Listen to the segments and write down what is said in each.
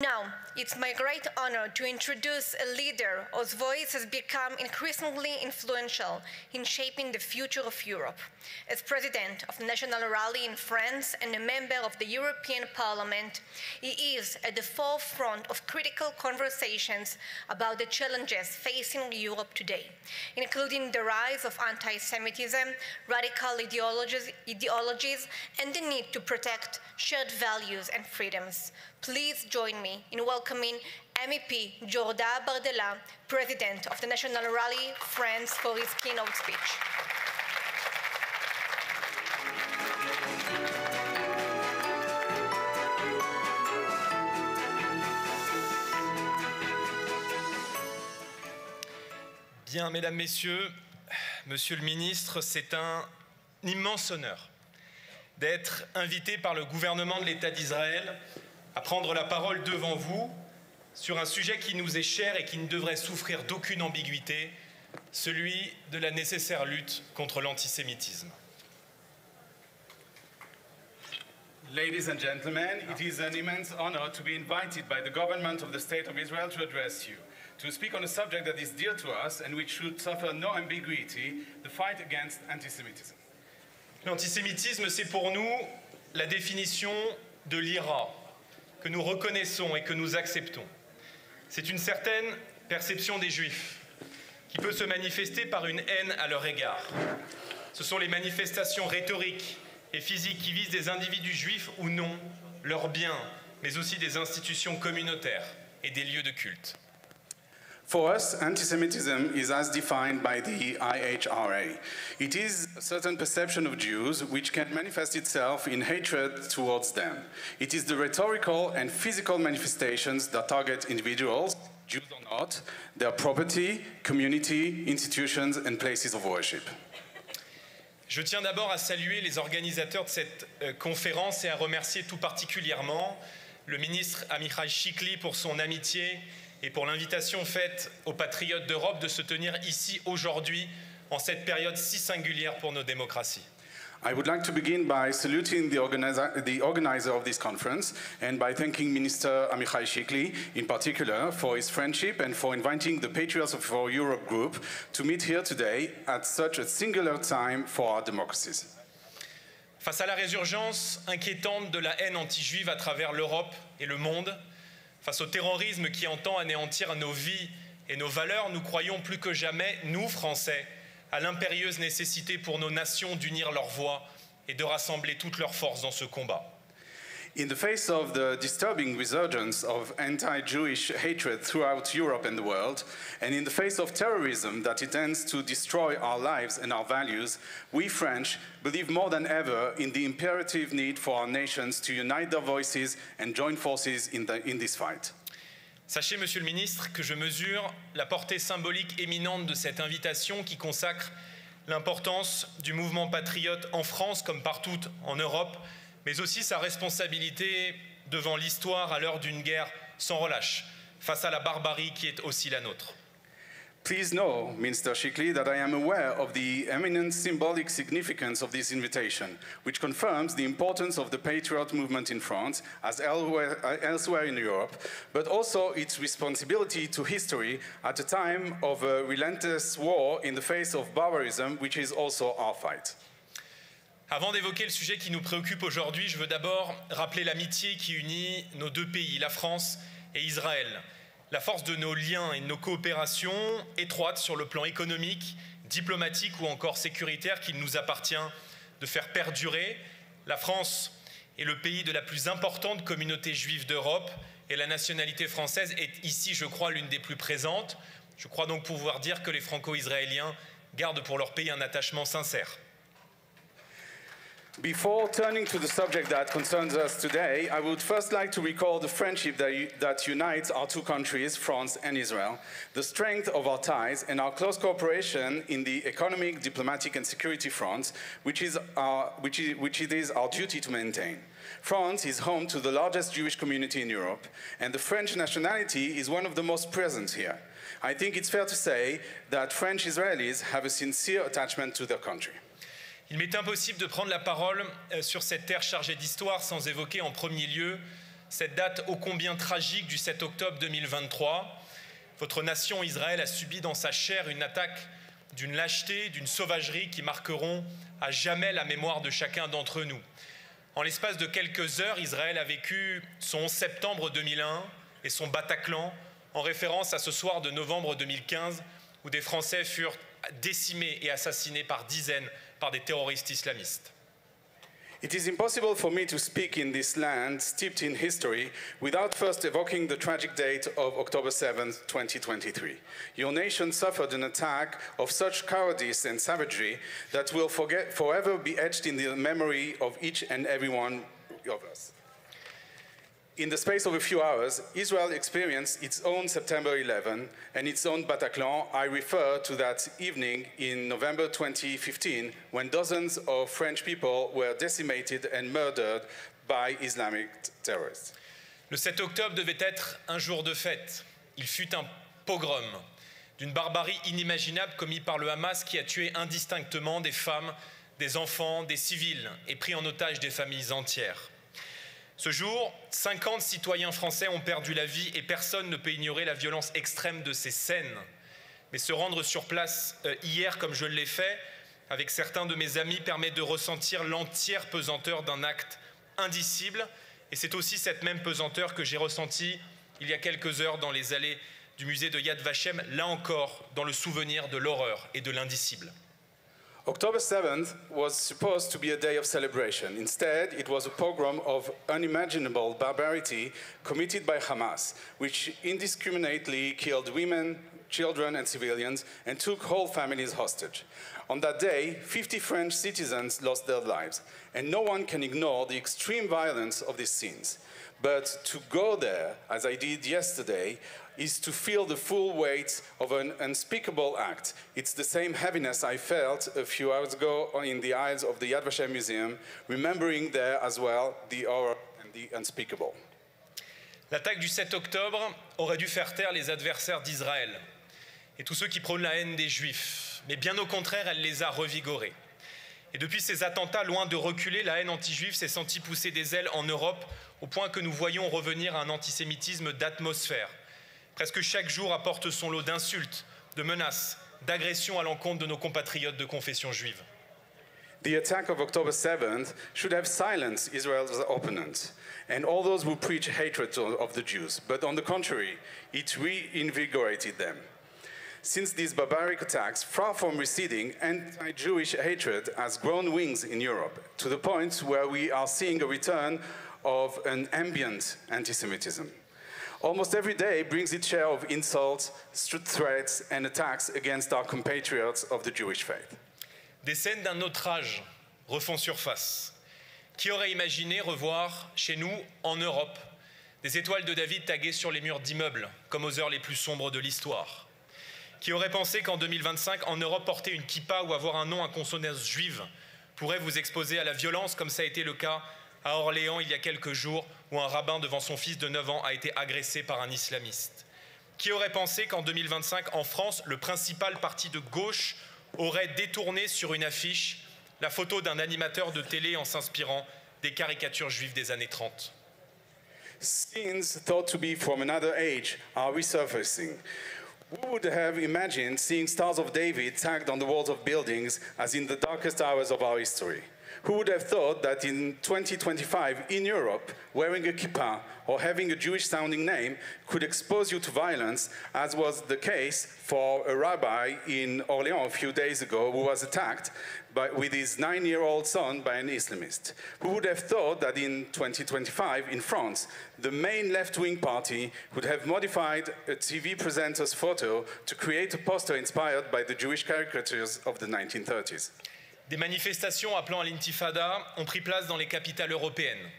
Now, it's my great honor to introduce a leader whose voice has become increasingly influential in shaping the future of Europe. As president of the National Rally in France and a member of the European Parliament, he is at the forefront of critical conversations about the challenges facing Europe today, including the rise of anti-Semitism, radical ideologies, and the need to protect shared values and freedoms. Please join me in welcoming MEP Jordan Bardella, President of the National Rally, France, for his keynote speech. Bien, mesdames, messieurs, monsieur le ministre, c'est un immense honneur d'être invité par le gouvernement de l'État d'Israël à prendre la parole devant vous sur un sujet qui nous est cher et qui ne devrait souffrir d'aucune ambiguïté, celui de la nécessaire lutte contre l'antisémitisme. Ladies and gentlemen, it is an immense honor to be invited by the government of the State of Israel to address you, to speak on a subject that is dear to us and which should suffer no ambiguity, the fight against antisemitism. L'antisémitisme, c'est pour nous la définition de l'IRA que nous reconnaissons et que nous acceptons. C'est une certaine perception des Juifs qui peut se manifester par une haine à leur égard. Ce sont les manifestations rhétoriques et physiques qui visent des individus juifs ou non, leurs biens, mais aussi des institutions communautaires et des lieux de culte. For us, antisemitism is as defined by the IHRA. It is a certain perception of Jews which can manifest itself in hatred towards them. It is the rhetorical and physical manifestations that target individuals, Jews or not, their property, community, institutions and places of worship. Je tiens d'abord à saluer les organisateurs de cette conférence et à remercier tout particulièrement le ministre Amichai Shikli pour son amitié et pour l'invitation faite aux patriotes d'Europe de se tenir ici aujourd'hui en cette période si singulière pour nos démocraties. I would like to begin by saluting the organizer of this conference and by thanking Minister Amichai Shikli in particular for his friendship and for inviting the Patriots for Europe group to meet here today at such a singular time for our democracies. Face à la résurgence inquiétante de la haine anti-juive à travers l'Europe et le monde, face au terrorisme qui entend anéantir nos vies et nos valeurs, nous croyons plus que jamais, nous, Français, à l'impérieuse nécessité pour nos nations d'unir leurs voix et de rassembler toutes leurs forces dans ce combat. In the face of the disturbing resurgence of anti-Jewish hatred throughout Europe and the world, and in the face of terrorism that intends to destroy our lives and our values, we French believe more than ever in the imperative need for our nations to unite their voices and join forces in this fight. Sachez, Monsieur le Ministre, que je mesure la portée symbolique éminente de cette invitation qui consacre l'importance du mouvement patriote en France comme partout en Europe, mais aussi sa responsabilité devant l'histoire à l'heure d'une guerre sans relâche, face à la barbarie qui est aussi la nôtre. Please know, Minister Shikli, that I am aware of the eminent symbolic significance of this invitation, which confirms the importance of the patriot movement in France, as elsewhere in Europe, but also its responsibility to history at a time of a relentless war in the face of barbarism, which is also our fight. Avant d'évoquer le sujet qui nous préoccupe aujourd'hui, je veux d'abord rappeler l'amitié qui unit nos deux pays, la France et Israël. La force de nos liens et de nos coopérations étroites sur le plan économique, diplomatique ou encore sécuritaire qu'il nous appartient de faire perdurer. La France est le pays de la plus importante communauté juive d'Europe et la nationalité française est ici, je crois, l'une des plus présentes. Je crois donc pouvoir dire que les Franco-Israéliens gardent pour leur pays un attachement sincère. Before turning to the subject that concerns us today, I would first like to recall the friendship that unites our two countries, France and Israel, the strength of our ties and our close cooperation in the economic, diplomatic and security fronts, which it is our duty to maintain. France is home to the largest Jewish community in Europe, and the French nationality is one of the most present here. I think it's fair to say that French Israelis have a sincere attachment to their country. Il m'est impossible de prendre la parole sur cette terre chargée d'histoire sans évoquer en premier lieu cette date ô combien tragique du 7 octobre 2023. Votre nation, Israël, a subi dans sa chair une attaque d'une lâcheté, d'une sauvagerie qui marqueront à jamais la mémoire de chacun d'entre nous. En l'espace de quelques heures, Israël a vécu son 11 septembre 2001 et son Bataclan, en référence à ce soir de novembre 2015, où des Français furent décimés et assassinés par dizaines par des terroristes islamistes. It is impossible for me to speak in this land steeped in history without first evoking the tragic date of October 7th, 2023. Your nation suffered an attack of such cowardice and savagery that will forever be etched in the memory of each and every one of us. In the space of a few hours, Israel experienced its own September 11 and its own Bataclan. I refer to that evening in November 2015 when dozens of French people were decimated and murdered by Islamic terrorists. Le 7 octobre devait être un jour de fête. Il fut un pogrom d'une barbarie inimaginable commis par le Hamas qui a tué indistinctement des femmes, des enfants, des civils et pris en otage des familles entières. Ce jour, 50 citoyens français ont perdu la vie et personne ne peut ignorer la violence extrême de ces scènes. Mais se rendre sur place hier, comme je l'ai fait, avec certains de mes amis, permet de ressentir l'entière pesanteur d'un acte indicible. Et c'est aussi cette même pesanteur que j'ai ressentie il y a quelques heures dans les allées du musée de Yad Vashem, là encore dans le souvenir de l'horreur et de l'indicible. October 7th was supposed to be a day of celebration. Instead, it was a pogrom of unimaginable barbarity committed by Hamas, which indiscriminately killed women, children, and civilians, and took whole families hostage. On that day, 50 French citizens lost their lives, and no one can ignore the extreme violence of these scenes. But to go there, as I did yesterday, is to feel the full weight of an unspeakable act. It's the same heaviness I felt a few hours ago in the aisles of the Yad Vashem Museum, remembering there as well the horror and the unspeakable. L'attaque du 7 octobre aurait dû faire taire les adversaires d'Israël et tous ceux qui prônent la haine des Juifs. Mais bien au contraire, elle les a revigorés. Et depuis ces attentats, loin de reculer, la haine anti-juive s'est sentie pousser des ailes en Europe, au point que nous voyons revenir à un antisémitisme d'atmosphère. Presque chaque jour apporte son lot d'insultes, de menaces, d'agressions à l'encontre de nos compatriotes de confession juive. The attack of October 7th should have silenced Israel's opponents and all those who preach hatred of the Jews, but on the contrary, it reinvigorated them. Since these barbaric attacks, far from receding, anti-Jewish hatred has grown wings in Europe, to the point where we are seeing a return of an ambient antisemitism. Almost every day brings its share of insults, threats, and attacks against our compatriots of the Jewish faith. Des scènes d'un autre âge refont surface. Qui aurait imaginé revoir chez nous, en Europe, des étoiles de David taguées sur les murs d'immeubles, comme aux heures les plus sombres de l'histoire? Qui aurait pensé qu'en 2025, en Europe, porter une kippa ou avoir un nom à consonance juive pourrait vous exposer à la violence, comme ça a été le cas à Orléans il y a quelques jours, où un rabbin devant son fils de 9 ans a été agressé par un islamiste? Qui aurait pensé qu'en 2025, en France, le principal parti de gauche aurait détourné sur une affiche la photo d'un animateur de télé en s'inspirant des caricatures juives des années 30? Scenes thought to be from another age are resurfacing. Who would have imagined seeing Stars of David tagged on the walls of buildings as in the darkest hours of our history? Who would have thought that in 2025 in Europe, wearing a kippah or having a Jewish-sounding name could expose you to violence, as was the case for a rabbi in Orléans a few days ago who was attacked with his 9-year-old son by an Islamist? Who would have thought that in 2025 in France, the main left-wing party would have modified a TV presenter's photo to create a poster inspired by the Jewish caricatures of the 1930s? Des manifestations appelant à l'intifada ont pris place dans les capitales européennes.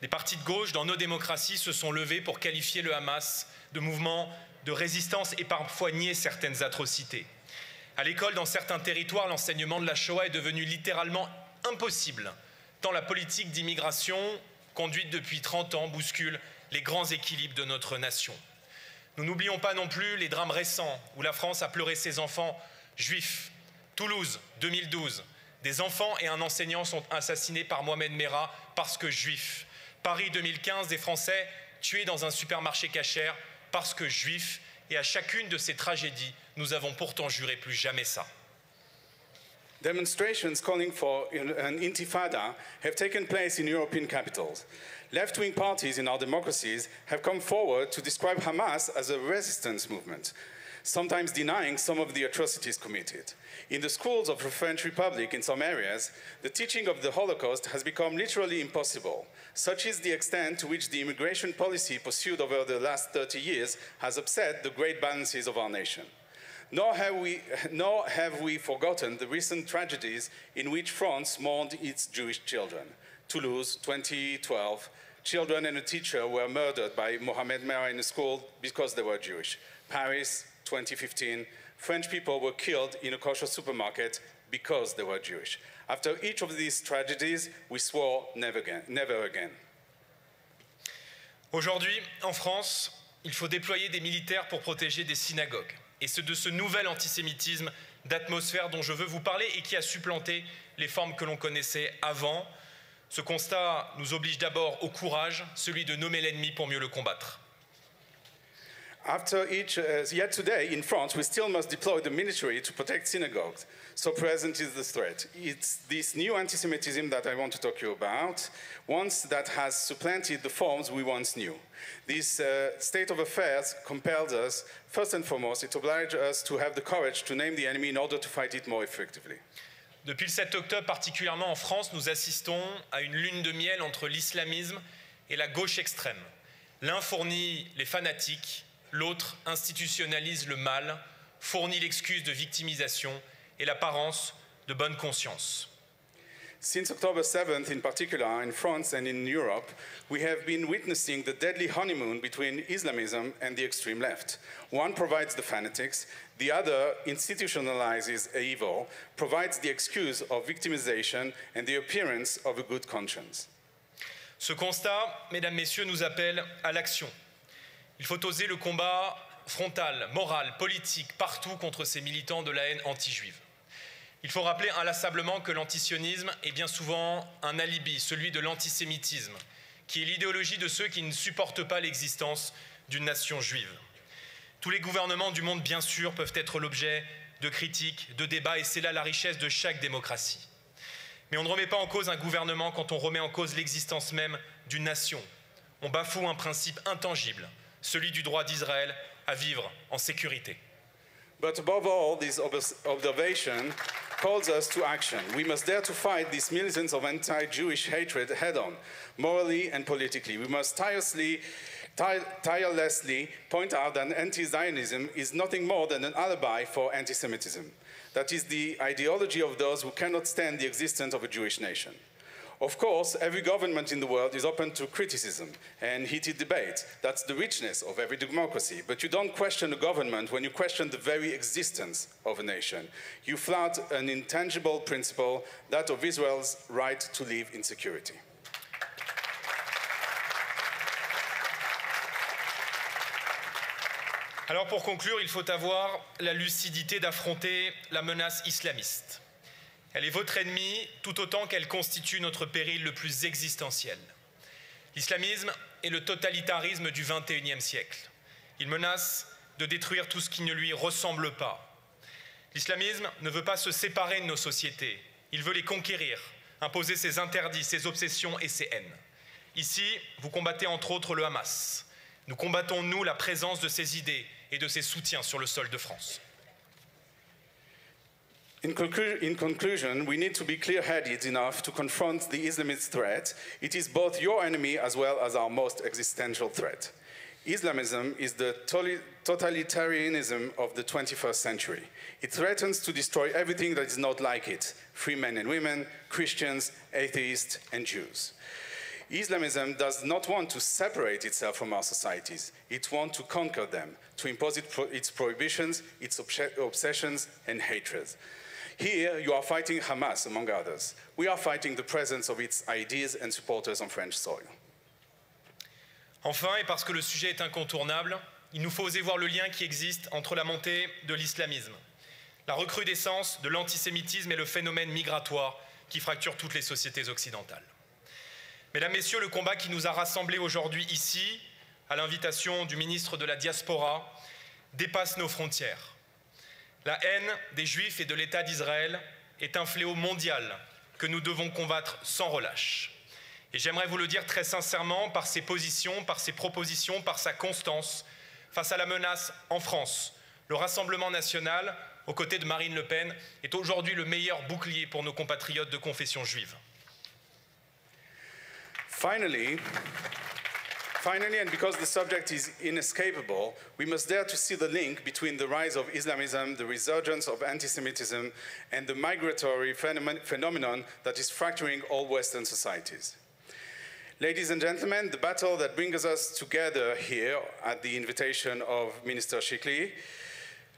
Des partis de gauche dans nos démocraties se sont levés pour qualifier le Hamas de mouvement de résistance et parfois nier certaines atrocités. À l'école, dans certains territoires, l'enseignement de la Shoah est devenu littéralement impossible, tant la politique d'immigration conduite depuis 30 ans bouscule les grands équilibres de notre nation. Nous n'oublions pas non plus les drames récents où la France a pleuré ses enfants juifs. Toulouse, 2012. Des enfants et un enseignant sont assassinés par Mohamed Merah parce que juifs. Paris 2015, des Français tués dans un supermarché cachère parce que juifs, et à chacune de ces tragédies, nous avons pourtant juré plus jamais ça. Demonstrations calling for an intifada have taken place in European capitals. Left-wing parties in our democracies have come forward to describe Hamas as a resistance movement, sometimes denying some of the atrocities committed. In the schools of the French Republic in some areas, the teaching of the Holocaust has become literally impossible. Such is the extent to which the immigration policy pursued over the last 30 years has upset the great balances of our nation. Nor have we forgotten the recent tragedies in which France mourned its Jewish children. Toulouse, 2012, children and a teacher were murdered by Mohamed Merah in a school because they were Jewish. Paris, 2015, French people were killed in a kosher supermarket because they were Jewish. After each of these tragedies, we swore never again. Aujourd'hui, en France, il faut déployer des militaires pour protéger des synagogues. Et c'est de ce nouvel antisémitisme d'atmosphère dont je veux vous parler et qui a supplanté les formes que l'on connaissait avant. Ce constat nous oblige d'abord au courage, celui de nommer l'ennemi pour mieux le combattre. Yet today in France, we still must deploy the military to protect synagogues. So present is the threat. It's this new anti-Semitism that I want to talk to you about, once that has supplanted the forms we once knew. This state of affairs compels us, first and foremost, it obliges us to have the courage to name the enemy in order to fight it more effectively. Depuis le 7 octobre, particulièrement en France, nous assistons à une lune de miel entre l'islamisme et la gauche extrême. L'un fournit les fanatiques, l'autre institutionnalise le mal, fournit l'excuse de victimisation et l'apparence de bonne conscience. Since October 7th, in particular, in France and in Europe, we have been witnessing the deadly honeymoon between Islamism and the extreme left. One provides the fanatics, the other institutionalizes evil, provides the excuse of victimization and the appearance of a good conscience. Ce constat, mesdames, messieurs, nous appelle à l'action. Il faut oser le combat frontal, moral, politique, partout contre ces militants de la haine anti-juive. Il faut rappeler inlassablement que l'antisionisme est bien souvent un alibi, celui de l'antisémitisme, qui est l'idéologie de ceux qui ne supportent pas l'existence d'une nation juive. Tous les gouvernements du monde, bien sûr, peuvent être l'objet de critiques, de débats, et c'est là la richesse de chaque démocratie. Mais on ne remet pas en cause un gouvernement quand on remet en cause l'existence même d'une nation. On bafoue un principe intangible, celui du droit d'Israël à vivre en sécurité. But above all, this observation calls us to action. We must dare to fight these militants of anti-Jewish hatred head-on, morally and politically. We must tirelessly point out that anti-Zionism is nothing more than an alibi for anti-Semitism. That is the ideology of those who cannot stand the existence of a Jewish nation. Of course, every government in the world is open to criticism and heated debate. That's the richness of every democracy. But you don't question a government when you question the very existence of a nation. You flout an intangible principle, that of Israel's right to live in security. Alors pour conclure, il faut avoir la lucidité d'affronter la menace islamiste. Elle est votre ennemi tout autant qu'elle constitue notre péril le plus existentiel. L'islamisme est le totalitarisme du XXIe siècle. Il menace de détruire tout ce qui ne lui ressemble pas. L'islamisme ne veut pas se séparer de nos sociétés. Il veut les conquérir, imposer ses interdits, ses obsessions et ses haines. Ici, vous combattez entre autres le Hamas. Nous combattons, nous, la présence de ses idées et de ses soutiens sur le sol de France. In conclusion, we need to be clear-headed enough to confront the Islamist threat. It is both your enemy as well as our most existential threat. Islamism is the totalitarianism of the 21st century. It threatens to destroy everything that is not like it: free men and women, Christians, atheists, and Jews. Islamism does not want to separate itself from our societies. It wants to conquer them, to impose its prohibitions, its obsessions, and hatreds. Here, you are fighting Hamas, among others. We are fighting the presence of its ideas and supporters on French soil. Enfin, et parce que le sujet est incontournable, il nous faut oser voir le lien qui existe entre la montée de l'islamisme, la recrudescence de l'antisémitisme et le phénomène migratoire qui fracture toutes les sociétés occidentales. Mesdames, Messieurs, le combat qui nous a rassemblés aujourd'hui ici, à l'invitation du ministre de la Diaspora, dépasse nos frontières. La haine des Juifs et de l'État d'Israël est un fléau mondial que nous devons combattre sans relâche. Et j'aimerais vous le dire très sincèrement, par ses positions, par ses propositions, par sa constance, face à la menace en France, le Rassemblement national, aux côtés de Marine Le Pen, est aujourd'hui le meilleur bouclier pour nos compatriotes de confession juive. Finally, and because the subject is inescapable, we must dare to see the link between the rise of Islamism, the resurgence of anti-Semitism, and the migratory phenomenon that is fracturing all Western societies. Ladies and gentlemen, the battle that brings us together here at the invitation of Minister Shikli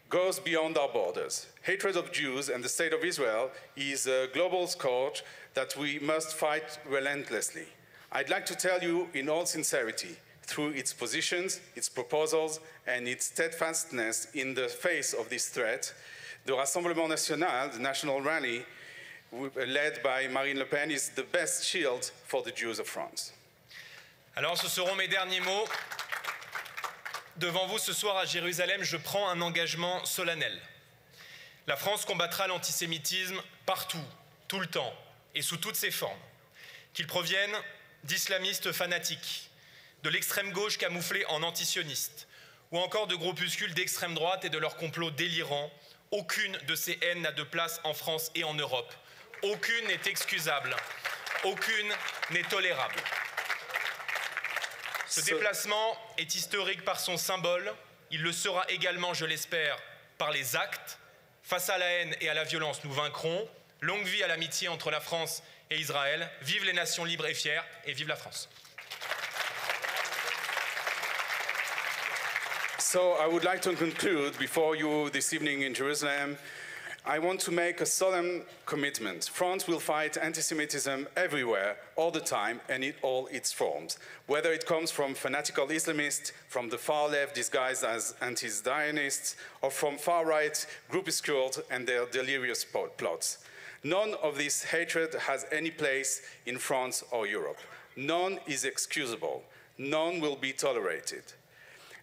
goes beyond our borders. Hatred of Jews and the State of Israel is a global scourge that we must fight relentlessly. I'd like to tell you in all sincerity, through its positions, its proposals, and its steadfastness in the face of this threat, the Rassemblement National, the national rally, led by Marine Le Pen, is the best shield for the Jews of France. Alors, ce seront mes derniers mots. Devant vous ce soir à Jérusalem, je prends un engagement solennel. La France combattra l'antisémitisme partout, tout le temps, et sous toutes ses formes. Qu'ils proviennent d'islamistes fanatiques, de l'extrême gauche camouflée en antisionistes, ou encore de groupuscules d'extrême droite et de leurs complots délirants, aucune de ces haines n'a de place en France et en Europe. Aucune n'est excusable, aucune n'est tolérable. Ce déplacement est historique par son symbole, il le sera également, je l'espère, par les actes. Face à la haine et à la violence, nous vaincrons. Longue vie à l'amitié entre la France et Israël. Vive les nations libres et fières, et vive la France. So I would like to conclude before you this evening in Jerusalem. I want to make a solemn commitment. France will fight anti-Semitism everywhere, all the time, and in all its forms. Whether it comes from fanatical Islamists, from the far left disguised as anti-Zionists, or from far-right groupuscules and their delirious plots. None of this hatred has any place in France or Europe. None is excusable. None will be tolerated.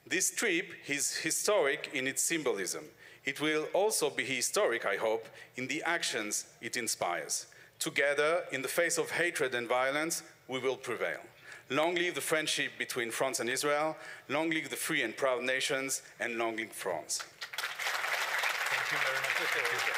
This trip is historic in its symbolism. It will also be historic, I hope, in the actions it inspires. Together, in the face of hatred and violence, we will prevail. Long live the friendship between France and Israel, long live the free and proud nations, and long live France. Thank you very much. Thank you.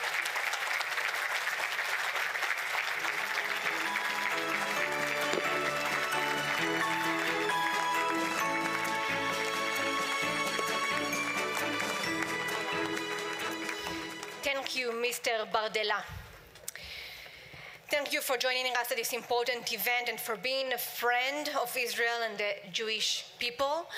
Thank you, Mr. Bardella. Thank you for joining us at this important event and for being a friend of Israel and the Jewish people.